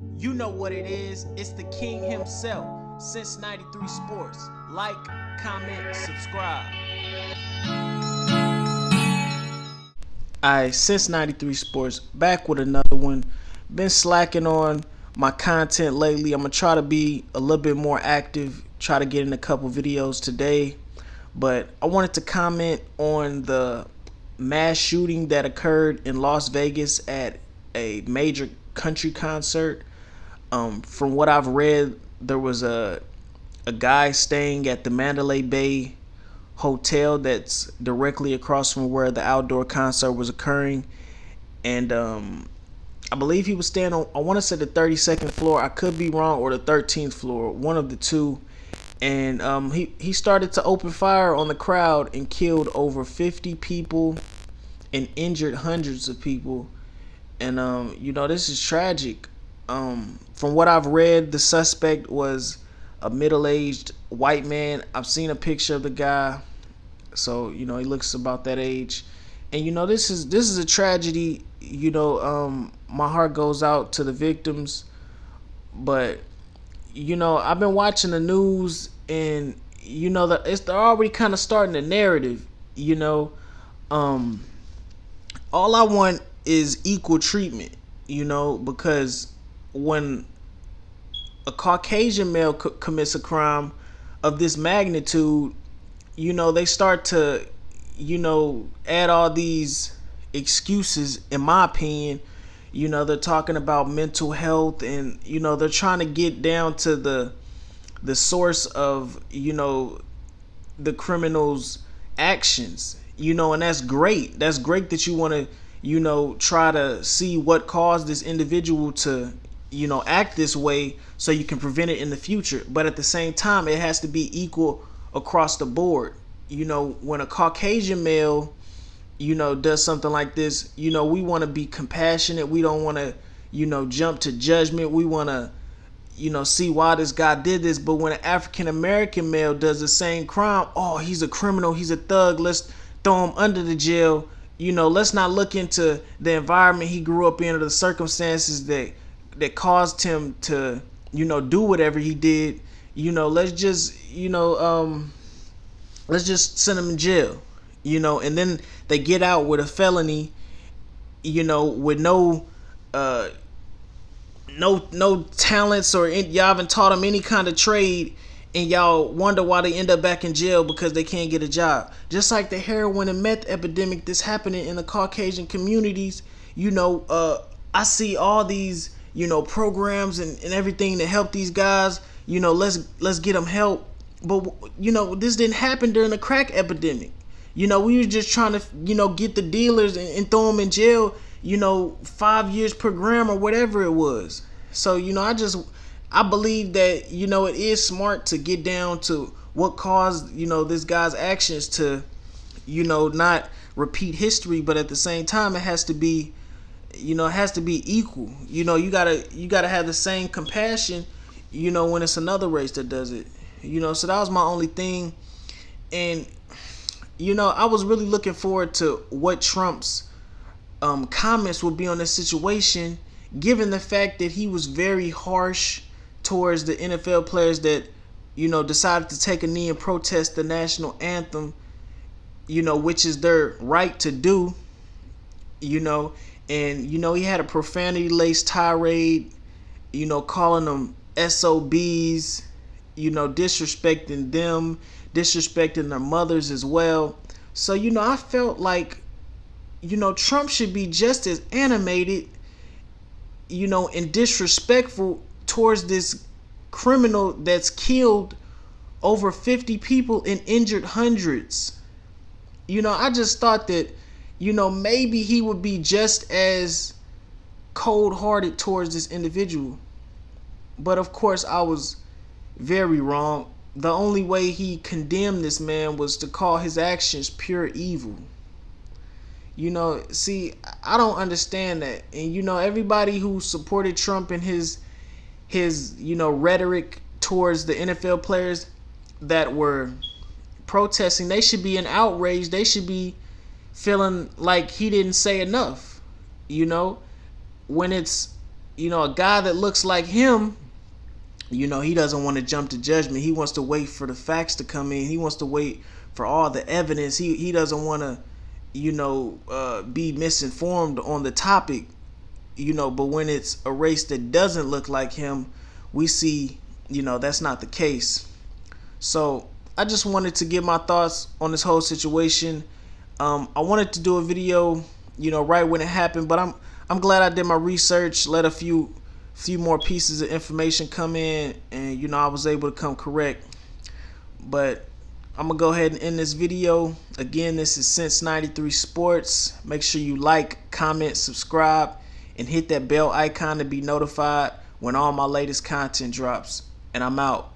You know what it is. It's the king himself. Since 93 Sports. Like, comment, subscribe. Alright, since 93 Sports, back with another one. Been slacking on my content lately. I'm going to try to be a little bit more active. Try to get in a couple videos today. But I wanted to comment on the mass shooting that occurred in Las Vegas at a major country concert. From what I've read, there was a guy staying at the Mandalay Bay hotel that's directly across from where the outdoor concert was occurring, and I believe he was staying on, I want to say, the 32nd floor. I could be wrong, or the 13th floor, one of the two. And he started to open fire on the crowd and killed over 50 people and injured hundreds of people. And this is tragic. From what I've read, the suspect was a middle-aged white man. I've seen a picture of the guy, so he looks about that age. And this is a tragedy. My heart goes out to the victims, but I've been watching the news, and they're already kind of starting the narrative. All I want is equal treatment. Because when a Caucasian male commits a crime of this magnitude, they start to, add all these excuses, in my opinion. They're talking about mental health, and, they're trying to get down to the source of, the criminal's actions, and that's great. That's great that you want to, try to see what caused this individual to, act this way so you can prevent it in the future. But at the same time, it has to be equal across the board. When a Caucasian male, does something like this, we want to be compassionate. We don't want to, jump to judgment. We want to, see why this guy did this. But when an African American male does the same crime, oh, he's a criminal, he's a thug, let's throw him under the jail. Let's not look into the environment he grew up in, or the circumstances that caused him to, do whatever he did. Let's just send him in jail. And then they get out with a felony, with no talents, or y'all haven't taught them any kind of trade, and y'all wonder why they end up back in jail because they can't get a job. Just like the heroin and meth epidemic that's happening in the Caucasian communities. I see all these, programs and everything to help these guys. Let's get them help. But, this didn't happen during the crack epidemic. We were just trying to, get the dealers and throw them in jail, 5 years per gram or whatever it was. So, I believe that, it is smart to get down to what caused, this guy's actions to, not repeat history. But at the same time, it has to be, equal. You gotta have the same compassion, when it's another race that does it. So that was my only thing. And, I was really looking forward to what Trump's comments would be on this situation, given the fact that he was very harsh towards the NFL players that, decided to take a knee and protest the national anthem, which is their right to do, and, he had a profanity-laced tirade, calling them SOBs, disrespecting them, disrespecting their mothers as well. So, I felt like, Trump should be just as animated, and disrespectful towards this criminal that's killed over 50 people and injured hundreds. I just thought that, maybe he would be just as cold-hearted towards this individual. But of course, I was very wrong. The only way he condemned this man was to call his actions pure evil. See, I don't understand that. And, everybody who supported Trump and his rhetoric towards the NFL players that were protesting, they should be in outrage. They should be feeling like he didn't say enough. When it's a guy that looks like him, he doesn't want to jump to judgment. He wants to wait for the facts to come in. He wants to wait for all the evidence. He doesn't want to, be misinformed on the topic, but when it's a race that doesn't look like him, we see, that's not the case. So I just wanted to give my thoughts on this whole situation. I wanted to do a video, right when it happened, but I'm glad I did my research, let a few more pieces of information come in, and I was able to come correct. But I'm gonna go ahead and end this video. Again, this is Since 93 Sports. Make sure you like, comment, subscribe, and hit that bell icon to be notified when all my latest content drops. And I'm out.